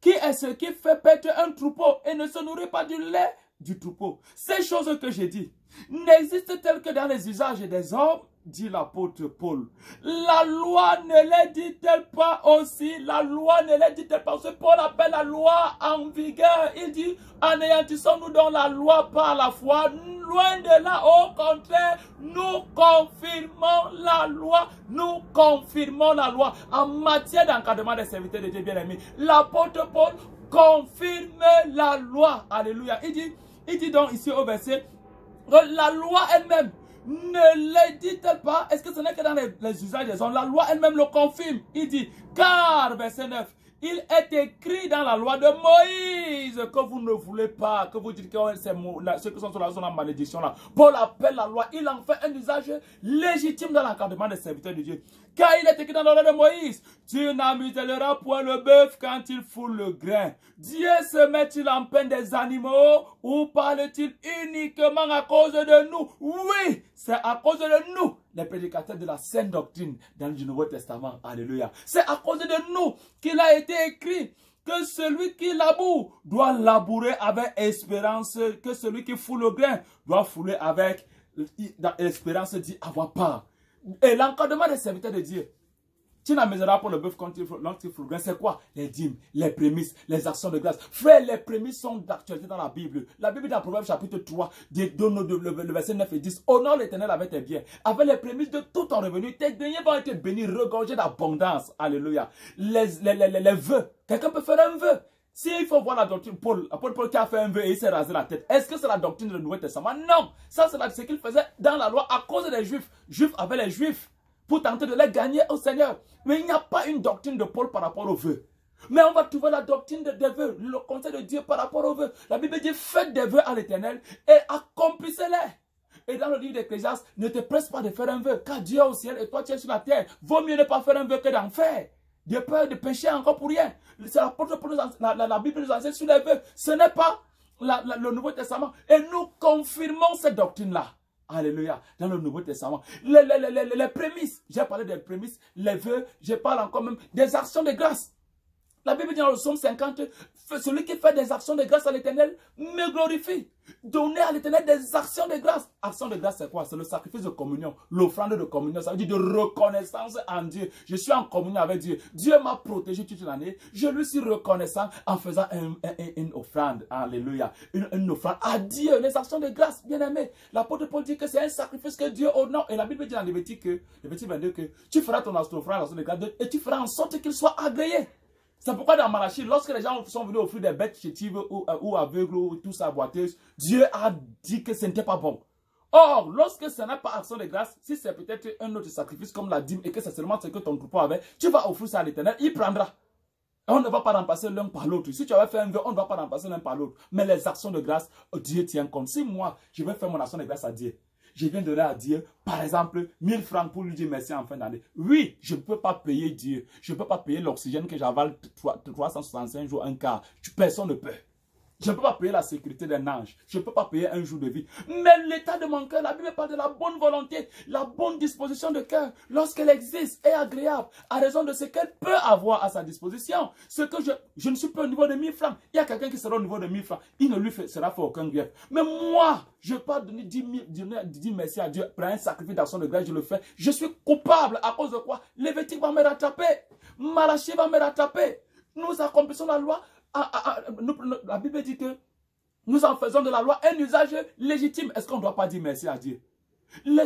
Qui est ce qui fait paître un troupeau et ne se nourrit pas du lait du troupeau? Ces choses que j'ai dit n'existent-elles que dans les usages des hommes, dit l'apôtre Paul. La loi ne les dit-elle pas aussi? La loi ne les dit-elle pas aussi? Paul appelle la loi en vigueur. Il dit, anéantissons-nous dans la loi par la foi. Loin de là, au contraire, nous confirmons la loi. Nous confirmons la loi. En matière d'encadrement des serviteurs de Dieu bien-aimés, l'apôtre Paul confirme la loi. Alléluia. Il dit donc ici au verset, que la loi elle-même ne le dit-elle pas? Est-ce que ce n'est que dans les usages des hommes? La loi elle-même le confirme. Il dit, car, verset 9, il est écrit dans la loi de Moïse que vous ne voulez pas, que vous dites que ceux qui sont sur la zone en malédiction là. Paul appelle la loi, il en fait un usage légitime dans l'encadrement des serviteurs de Dieu. Car il est écrit dans la loi de Moïse, tu n'amuselleras point le bœuf quand il foule le grain. Dieu se met-il en peine des animaux ou parle-t-il uniquement à cause de nous? Oui, c'est à cause de nous, les prédicateurs de la sainte doctrine dans le Nouveau Testament. Alléluia. C'est à cause de nous qu'il a été écrit que celui qui laboure doit labourer avec espérance, que celui qui foule le grain doit fouler avec espérance d'y avoir part. Et l'encadrement des serviteurs de Dieu, tu n'amuseras pas le bœuf quand il foule le grain. C'est quoi? Les dîmes, les prémices, les actions de grâce. Frère, les prémices sont d'actualité dans la Bible. La Bible dans Proverbe chapitre 3, le verset 9 et 10. Honore l'Éternel avec tes biens, avec les prémices de tout ton revenu. Tes deniers vont être bénis, regorgés d'abondance. Alléluia. Les vœux. Quelqu'un peut faire un vœu. S'il faut voir la doctrine, Paul qui a fait un vœu et il s'est rasé la tête, est-ce que c'est la doctrine du Nouveau Testament? Non. Ça, c'est ce qu'il faisait dans la loi à cause des Juifs. Juifs avec les Juifs, pour tenter de les gagner au Seigneur. Mais il n'y a pas une doctrine de Paul par rapport aux vœux. Mais on va trouver la doctrine des vœux, le conseil de Dieu par rapport aux vœux. La Bible dit, faites des vœux à l'Éternel et accomplissez-les. Et dans le livre d'Ecclésiaste, ne te presse pas de faire un vœu, car Dieu est au ciel et toi tu es sur la terre. Vaut mieux ne pas faire un vœu que d'en faire. De peur de pécher encore pour rien. C'est la Bible nous enseigne sur les vœux. Ce n'est pas le Nouveau Testament. Et nous confirmons cette doctrine-là. Alléluia. Dans le Nouveau Testament. Les prémices. J'ai parlé des prémices, les vœux. Je parle encore même des actions de grâce. La Bible dit dans le psaume 50, celui qui fait des actions de grâce à l'Éternel me glorifie. Donner à l'Éternel des actions de grâce. Action de grâce, c'est quoi? C'est le sacrifice de communion, l'offrande de communion. Ça veut dire de reconnaissance en Dieu. Je suis en communion avec Dieu. Dieu m'a protégé toute l'année. Je lui suis reconnaissant en faisant une offrande. Alléluia. Une offrande à Dieu. Les actions de grâce, bien aimé. L'apôtre Paul dit que c'est un sacrifice que Dieu honore. Et la Bible dit dans Lévitique 22 que tu feras ton offrande de grâce et tu feras en sorte qu'il soit agréé. C'est pourquoi dans Malachie, lorsque les gens sont venus offrir des bêtes chétives ou aveugles ou tout ça boiteuses, Dieu a dit que ce n'était pas bon. Or, lorsque ce n'est pas action de grâce, si c'est peut-être un autre sacrifice comme la dîme et que c'est seulement ce que ton troupeau avait, tu vas offrir ça à l'Éternel, il prendra. Et on ne va pas remplacer l'un par l'autre. Si tu avais fait un vœu, on ne va pas remplacer l'un par l'autre. Mais les actions de grâce, Dieu tient compte. Si moi, je vais faire mon action de grâce à Dieu, je viens donner à Dieu, par exemple, 1000 francs pour lui dire merci en fin d'année. Oui, je ne peux pas payer Dieu. Je ne peux pas payer l'oxygène que j'avale 365 jours, un quart. Personne ne peut. Je ne peux pas payer la sécurité d'un ange. Je ne peux pas payer un jour de vie. Mais l'état de mon cœur, la Bible parle de la bonne volonté, la bonne disposition de cœur, lorsqu'elle existe, est agréable, à raison de ce qu'elle peut avoir à sa disposition. Ce que je ne suis pas au niveau de 1000 francs. Il y a quelqu'un qui sera au niveau de 1000 francs. Il ne lui sera fait aucun grief. Mais moi, je ne peux pas donner 10 merci à Dieu pour un sacrifice d'action de grâce, je le fais. Je suis coupable à cause de quoi? Lévitique va me rattraper. Malachie va me rattraper. Nous accomplissons la loi. La Bible dit que nous en faisons de la loi un usage légitime. Est-ce qu'on ne doit pas dire merci à Dieu?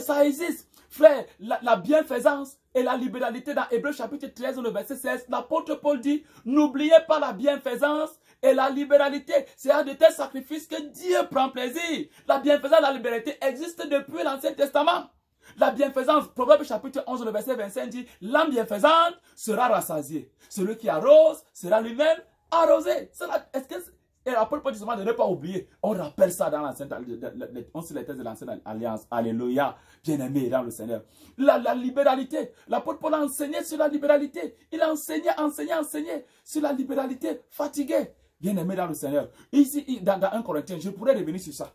Ça existe. Frère, la bienfaisance et la libéralité dans Hébreux chapitre 13, le verset 16, l'apôtre Paul dit, n'oubliez pas la bienfaisance et la libéralité. C'est un de tels sacrifices que Dieu prend plaisir. La bienfaisance et la libéralité existent depuis l'Ancien Testament. La bienfaisance, Proverbe chapitre 11, le verset 25 dit, l'âme bienfaisante sera rassasiée. Celui qui arrose sera lui-même arrosé. Et l'apôtre Paul dit seulement de ne pas oublier. On rappelle ça dans l'ancienne, on suit les thèses de l'ancienne alliance. Alléluia. Bien-aimé dans le Seigneur. La libéralité. L'apôtre Paul a enseigné sur la libéralité. Il a enseigné sur la libéralité. Fatigué. Bien-aimé dans le Seigneur. Ici, dans 1 Corinthiens, je pourrais revenir sur ça.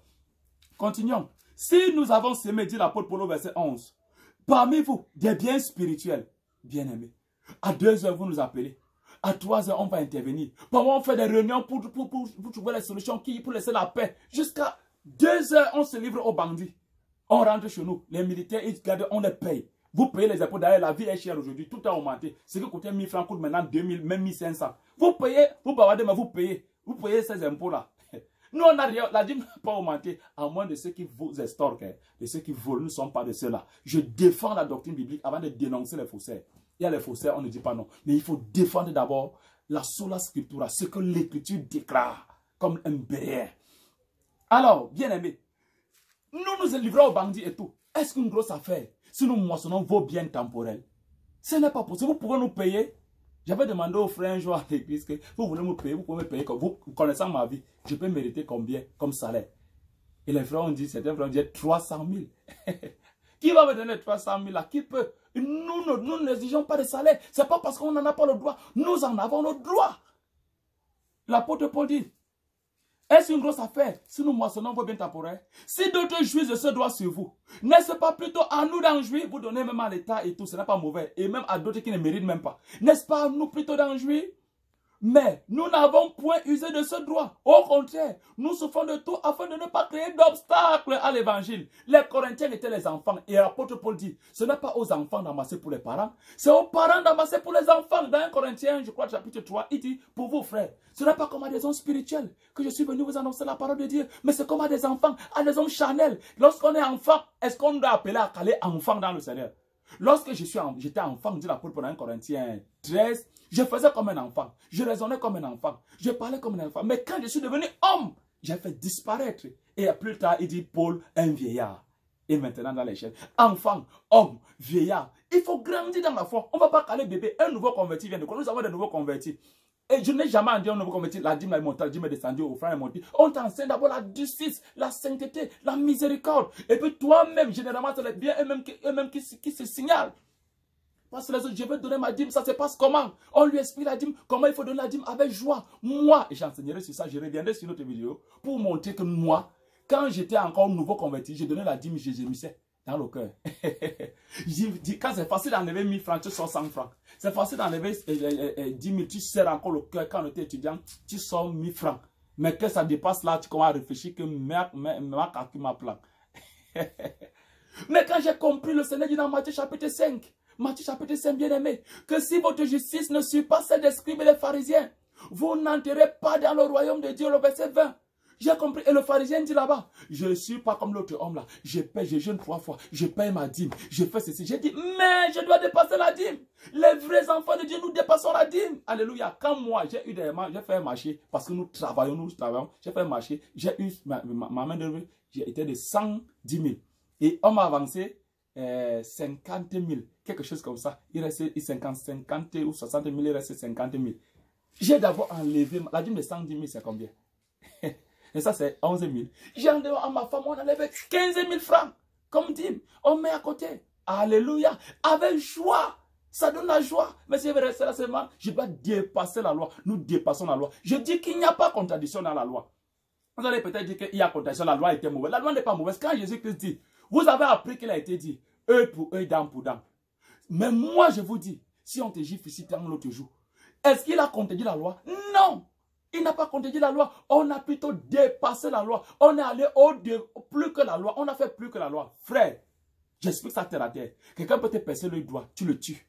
Continuons. Si nous avons semé, dit l'apôtre Paul au verset 11, parmi vous, des biens spirituels, bien-aimés, à 2 heures, vous nous appelez. À 3 heures, on va intervenir. Parfois, on fait des réunions pour trouver les solutions pour laisser la paix. Jusqu'à 2 heures, on se livre aux bandits. On rentre chez nous. Les militaires, ils gardent, on les paye. Vous payez les impôts. D'ailleurs, la vie est chère aujourd'hui. Tout a augmenté. Ce qui coûtait 1000 francs coûte maintenant 2000, même 1500. Vous payez, vous bavardez, mais vous payez. Vous payez ces impôts-là. Nous, on n'a rien. La dîme n'a pas augmenté. À moins de ceux qui vous estorquent, de ceux qui volent. Nous ne sommes pas de ceux-là. Je défends la doctrine biblique avant de dénoncer les faussaires. Il y a les faussaires, on ne dit pas non. Mais il faut défendre d'abord la sola scriptura, ce que l'écriture déclare comme un béret. Alors, bien aimé, nous nous livrons aux bandits et tout. Est-ce qu'une grosse affaire, si nous moissonnons vos biens temporels? Ce n'est pas possible. Vous pouvez nous payer. J'avais demandé aux frères un jour à l'église que vous voulez me payer, vous pouvez me payer. Vous connaissant ma vie, je peux mériter combien comme salaire? Et les frères ont dit, certains frères ont dit 300 000. Qui va me donner 300 000 là? Qui peut? Nous n'exigeons pas de salaire. Ce n'est pas parce qu'on n'en a pas le droit. Nous en avons le droit. L'apôtre Paul dit, est-ce une grosse affaire si nous moissonnons vos biens temporaires? Si d'autres jouissent de ce droit sur vous, n'est-ce pas plutôt à nous d'en jouir? Vous donnez même à l'État et tout, ce n'est pas mauvais. Et même à d'autres qui ne méritent même pas. N'est-ce pas à nous plutôt d'en jouir? Mais nous n'avons point usé de ce droit. Au contraire, nous souffrons de tout afin de ne pas créer d'obstacles à l'évangile. Les Corinthiens étaient les enfants. Et l'apôtre Paul dit, ce n'est pas aux enfants d'amasser pour les parents, c'est aux parents d'amasser pour les enfants. Dans 1 Corinthiens, je crois, chapitre 3, il dit, pour vous frères, ce n'est pas comme à des hommes spirituels que je suis venu vous annoncer la parole de Dieu, mais c'est comme à des enfants, à des hommes charnels. Lorsqu'on est enfant, est-ce qu'on doit appeler à caler enfant dans le Seigneur? Lorsque j'étais enfant, dit l'apôtre Paul dans 1 Corinthiens 13, je faisais comme un enfant, je raisonnais comme un enfant, je parlais comme un enfant. Mais quand je suis devenu homme, j'ai fait disparaître. Et plus tard, il dit Paul, un vieillard. Et maintenant dans les chaînes, enfant, homme, vieillard. Il faut grandir dans la foi. On ne va pas caler bébé. Un nouveau converti vient de quoi? Nous avons des nouveaux convertis. Et je n'ai jamais dit à un nouveau converti, la dîme est montée, la dîme est descendue, au frère est monté. On t'enseigne d'abord la justice, la sainteté, la miséricorde. Et puis toi-même, généralement, c'est les biens eux-mêmes qui se signalent. Parce que les autres, je vais donner ma dîme, ça se passe comment? On lui explique la dîme, comment il faut donner la dîme avec joie. Moi, et j'enseignerai sur ça, je reviendrai sur notre vidéo pour montrer que moi, quand j'étais encore nouveau converti, je donnais la dîme, je gémissais dans le cœur. Quand c'est facile d'enlever 1000 francs, tu sors 100 francs. C'est facile d'enlever 10 000, tu serres encore le cœur. Quand on était étudiant, tu sors 1000 francs. Mais que ça dépasse là, tu commences à réfléchir que ma calcul ma plan. Mais quand j'ai compris, le Seigneur dit dans Matthieu chapitre 5, bien aimé, que si votre justice ne suit pas celle des scribes et des pharisiens, vous n'entrerez pas dans le royaume de Dieu, le verset 20. J'ai compris. Et le pharisien dit là-bas, je ne suis pas comme l'autre homme là. Je paie, je jeûne 3 fois. Je paye ma dîme. Je fais ceci. J'ai dit, mais je dois dépasser la dîme. Les vrais enfants de Dieu, nous dépassons la dîme. Alléluia. Quand moi, j'ai fait un marché, parce que nous travaillons. J'ai fait un marché. J'ai eu ma main d'œuvre, j'ai été de 110 000. Et on m'a avancé 50 000. Quelque chose comme ça. Il restait 50 ou 60 000, il restait 50 000. J'ai d'abord enlevé, la dîme de 110 000, c'est combien? Et ça, c'est 11 000. J'ai enlevé à ma femme, on enlève 15 000 francs. Comme dîme, on met à côté. Alléluia. Avec joie. Ça donne la joie. Mais si je vais rester là seulement, je dois dépasser la loi. Nous dépassons la loi. Je dis qu'il n'y a pas de contradiction dans la loi. Vous allez peut-être dire qu'il y a contagion, la loi était mauvaise. La loi n'est pas mauvaise. Quand Jésus-Christ dit, vous avez appris qu'il a été dit, œil pour œil, dent pour dent. Mais moi, je vous dis, si on te gifle ici, tant l'autre jour, est-ce qu'il a contredit la loi? Non! Il n'a pas contredit la loi. On a plutôt dépassé la loi. On est allé plus que la loi. On a fait plus que la loi. Frère, j'explique ça terre à terre. Quelqu'un peut te percer l'œil droit, tu le tues.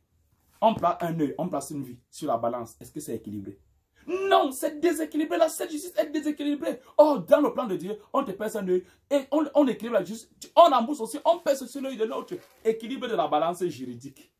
On place un œil, on place une vie sur la balance. Est-ce que c'est équilibré? Non, c'est déséquilibré. La seule justice est déséquilibrée. Oh, dans le plan de Dieu, on te perce un œil et on équilibre la justice. On embouche aussi, on perce sur l'œil de l'autre. Équilibre de la balance juridique.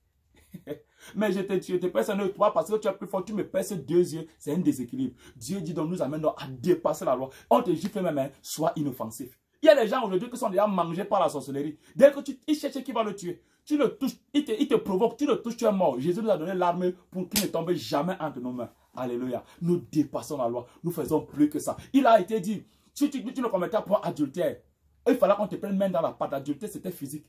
Mais je te perce un œil, toi, parce que tu as plus fort, tu me perces deux yeux, c'est un déséquilibre. Dieu dit donc nous amène à dépasser la loi. On te gifle même, hein, sois inoffensif. Il y a des gens aujourd'hui qui sont déjà mangés par la sorcellerie. Dès que il cherche qui va le tuer, tu le touches, il te provoque, tu le touches, tu es mort. Jésus nous a donné l'arme pour qu'il ne tombe jamais entre nos mains. Alléluia. Nous dépassons la loi. Nous faisons plus que ça. Il a été dit, si tu le commettais pour adultère, il fallait qu'on te prenne main dans la pâte. Adultère, c'était physique.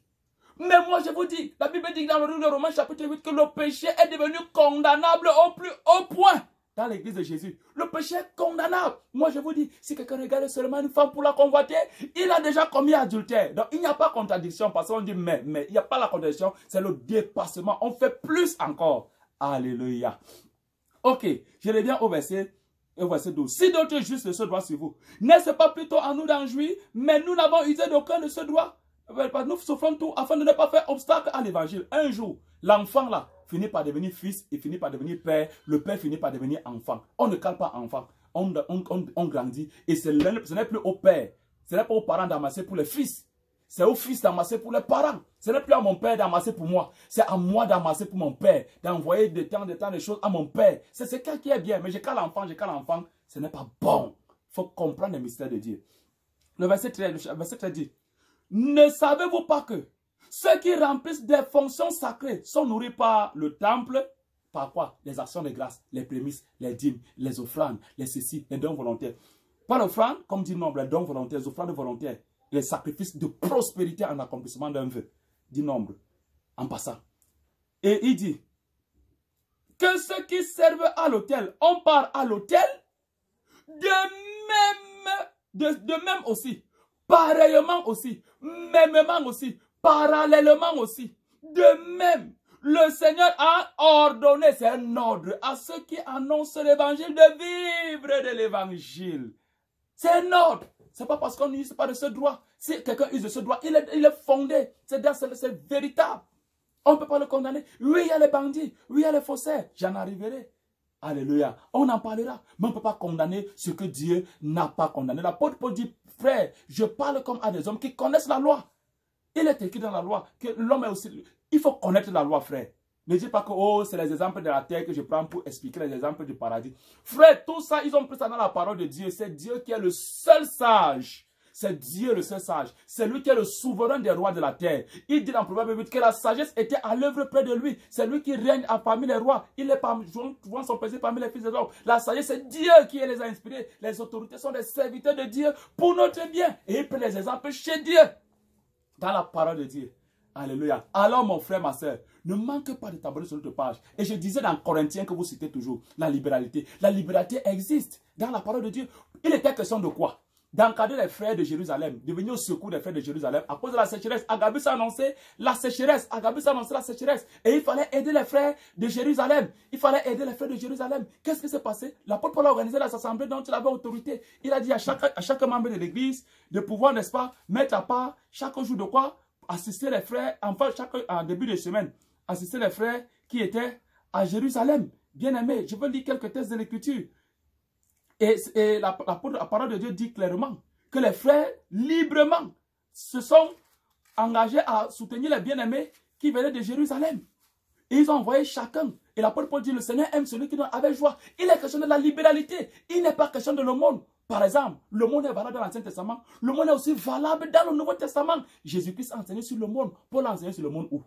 Mais moi, je vous dis, la Bible dit dans le livre de Romains chapitre 8 que le péché est devenu condamnable au plus haut point. Dans l'église de Jésus, le péché est condamnable. Moi, je vous dis, si quelqu'un regarde seulement une femme pour la convoiter, il a déjà commis adultère. Donc, il n'y a pas contradiction parce qu'on dit mais il n'y a pas la contradiction, c'est le dépassement. On fait plus encore. Alléluia. Ok, je reviens au verset 12. Si d'autres justes se droit sur vous, n'est-ce pas plutôt à nous d'en jouir, mais nous n'avons usé d'aucun de ce droit. Nous souffrons tout afin de ne pas faire obstacle à l'évangile. Un jour, l'enfant là finit par devenir fils, il finit par devenir père, le père finit par devenir enfant. On ne cale pas enfant, on grandit et ce n'est plus au père, ce n'est pas aux parents d'amasser pour les fils, c'est aux fils d'amasser pour les parents. Ce n'est plus à mon père d'amasser pour moi, c'est à moi d'amasser pour mon père, d'envoyer de temps en temps des choses à mon père. C'est ce qui est bien, mais je cale l'enfant, ce n'est pas bon. Il faut comprendre le mystère de Dieu. Le verset 13 dit, ne savez-vous pas que ceux qui remplissent des fonctions sacrées sont nourris par le temple? Par quoi? Les actions de grâce, les prémices, les dîmes, les offrandes, les ceci, les dons volontaires. Pas l'offrande, comme dit le nombre, les dons volontaires, les offrandes volontaires, les sacrifices de prospérité en accomplissement d'un vœu. Dit nombre, en passant. Et il dit que ceux qui servent à l'autel, on part à l'autel, de même aussi. Pareillement aussi, mêmement aussi, parallèlement aussi. De même, le Seigneur a ordonné, c'est un ordre, à ceux qui annoncent l'évangile de vivre de l'évangile. C'est un ordre. C'est pas parce qu'on n'use pas de ce droit. Si quelqu'un use de ce droit, il est fondé. C'est véritable. On ne peut pas le condamner. Oui, il y a les bandits. Oui, il y a les faussaires. J'en arriverai. Alléluia. On en parlera. Mais on ne peut pas condamner ce que Dieu n'a pas condamné. L'apôtre Paul dit, frère, je parle comme à des hommes qui connaissent la loi. Il est écrit dans la loi que l'homme est aussi... Il faut connaître la loi, frère. Ne dis pas que oh, c'est les exemples de la terre que je prends pour expliquer les exemples du paradis. Frère, tout ça, ils ont pris ça dans la parole de Dieu. C'est Dieu qui est le seul sage. C'est Dieu le seul sage. C'est lui qui est le souverain des rois de la terre. Il dit dans Proverbe 8 que la sagesse était à l'œuvre près de lui. C'est lui qui règne parmi les rois. Il est jouant son plaisir parmi les fils des hommes. La sagesse, c'est Dieu qui les a inspirés. Les autorités sont des serviteurs de Dieu pour notre bien. Et il prend les exemples chez Dieu. Dans la parole de Dieu. Alléluia. Alors mon frère, ma soeur, ne manque pas de t'abonner sur notre page. Et je disais dans Corinthiens que vous citez toujours, la libéralité. La libéralité existe dans la parole de Dieu. Il était question de quoi? D'encadrer les frères de Jérusalem, de venir au secours des frères de Jérusalem à cause de la sécheresse. Agabus a annoncé la sécheresse. Agabus a annoncé la sécheresse. Et il fallait aider les frères de Jérusalem. Il fallait aider les frères de Jérusalem. Qu'est-ce qui s'est passé? L'apôtre Paul a organisé la assemblée dont il avait autorité. Il a dit à chaque membre de l'église de pouvoir, n'est-ce pas, mettre à part chaque jour de quoi? Assister les frères, enfin, en début de semaine, assister les frères qui étaient à Jérusalem. Bien aimé, je veux lire quelques textes de l'écriture. Et la parole de Dieu dit clairement que les frères, librement, se sont engagés à soutenir les bien-aimés qui venaient de Jérusalem. Et ils ont envoyé chacun. Et l'apôtre Paul dit, le Seigneur aime celui qui donne avec joie. Il est question de la libéralité. Il n'est pas question de le monde. Par exemple, le monde est valable dans l'Ancien Testament. Le monde est aussi valable dans le Nouveau Testament. Jésus-Christ a enseigné sur le monde. Paul a enseigné sur le monde où?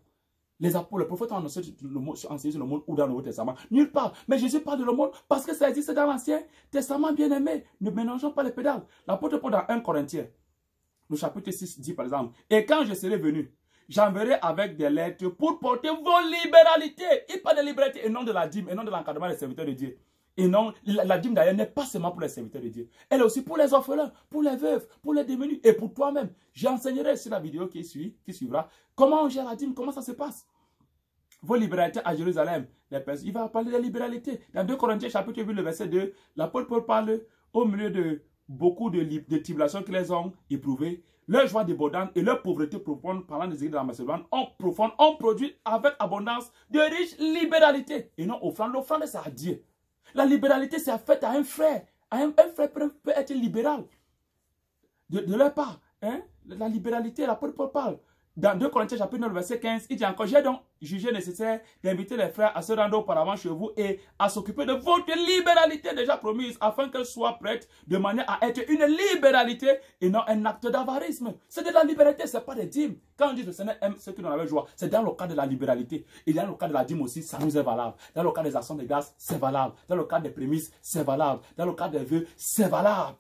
Les apôtres, les prophètes ont enseigné sur le monde ou dans le Nouveau Testament. Nulle part. Mais Jésus parle de le monde parce que ça existe dans l'Ancien Testament, bien aimé. Ne mélangeons pas les pédales. L'apôtre Paul dans 1 Corinthiens, le chapitre 6 dit par exemple, et quand je serai venu, j'enverrai avec des lettres pour porter vos libéralités. Il parle de liberté et non de la dîme et non de l'encadrement des serviteurs de Dieu. Et non, la dîme d'ailleurs n'est pas seulement pour les serviteurs de Dieu. Elle est aussi pour les orphelins, pour les veuves, pour les démunis et pour toi-même. J'enseignerai sur la vidéo qui suivra comment on gère la dîme, comment ça se passe. Vos libéralités à Jérusalem, il va parler de libéralité. Dans 2 Corinthiens chapitre 8, le verset 2, l'apôtre Paul parle au milieu de beaucoup de tribulations qu'ils les ont éprouvées. Leur joie débordante et leur pauvreté profonde, parlant des églises de la Macédoine, ont produit avec abondance de riches libéralités. Et non offrande. L'offrande, c'est à Dieu. La libéralité, c'est faite à un frère. Un frère peut être libéral. De leur part. Hein? La libéralité, l'apôtre Paul parle. Dans 2 Corinthiens chapitre 9, verset 15, il dit encore, j'ai donc jugé nécessaire d'inviter les frères à se rendre auparavant chez vous et à s'occuper de votre libéralité déjà promise, afin qu'elle soit prête de manière à être une libéralité et non un acte d'avarisme. C'est de la libéralité, ce n'est pas des dîmes. Quand on dit que le Seigneur aime ceux qui n'en avaient joie, c'est dans le cas de la libéralité. Et dans le cas de la dîme aussi, ça nous est valable. Dans le cas des actions de grâce, c'est valable. Dans le cas des prémices, c'est valable. Dans le cas des vœux, c'est valable.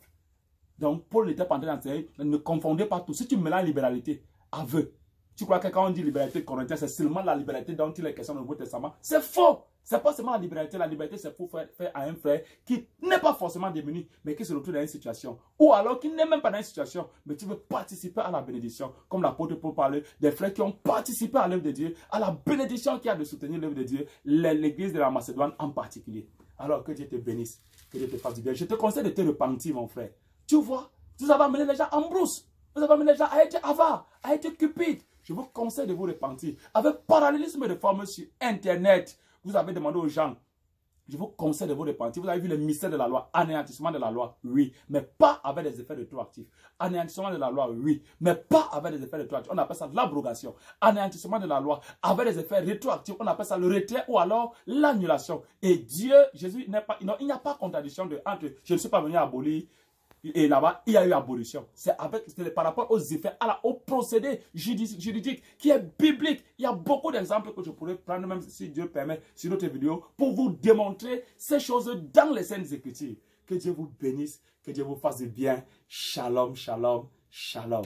Donc, Paul n'était pas en train d'enseigner, ne confondez pas tout. Si tu mélanges libéralité à vœu, tu crois que quand on dit libéralité chrétienne, c'est seulement la liberté dont il est question dans le Nouveau Testament? C'est faux. Ce n'est pas seulement la liberté. La liberté, c'est pour faire à un frère qui n'est pas forcément démuni, mais qui se retrouve dans une situation. Ou alors qui n'est même pas dans une situation, mais qui veut participer à la bénédiction. Comme l'apôtre Paul parle des frères qui ont participé à l'œuvre de Dieu, à la bénédiction qui a de soutenir l'œuvre de Dieu, l'église de la Macédoine en particulier. Alors que Dieu te bénisse, que Dieu te fasse du bien. Je te conseille de te repentir, mon frère. Tu vois, vous avez amené les gens en brousse. Vous avez amené les gens à être avares, à être cupides. Je vous conseille de vous repentir. Avec parallélisme de formes sur Internet, vous avez demandé aux gens, je vous conseille de vous repentir. Vous avez vu le mystère de la loi, anéantissement de la loi, oui, mais pas avec des effets rétroactifs. Anéantissement de la loi, oui, mais pas avec des effets rétroactifs. On appelle ça l'abrogation. Anéantissement de la loi, avec des effets rétroactifs, on appelle ça le retrait ou alors l'annulation. Et Dieu, Jésus, il n'y a pas contradiction entre je ne suis pas venu abolir. Et là-bas, il y a eu abolition. C'est par rapport aux effets, au procédé juridique qui est biblique. Il y a beaucoup d'exemples que je pourrais prendre, même si Dieu permet, sur notre vidéo, pour vous démontrer ces choses dans les Saintes Écritures. Que Dieu vous bénisse, que Dieu vous fasse du bien. Shalom, shalom, shalom.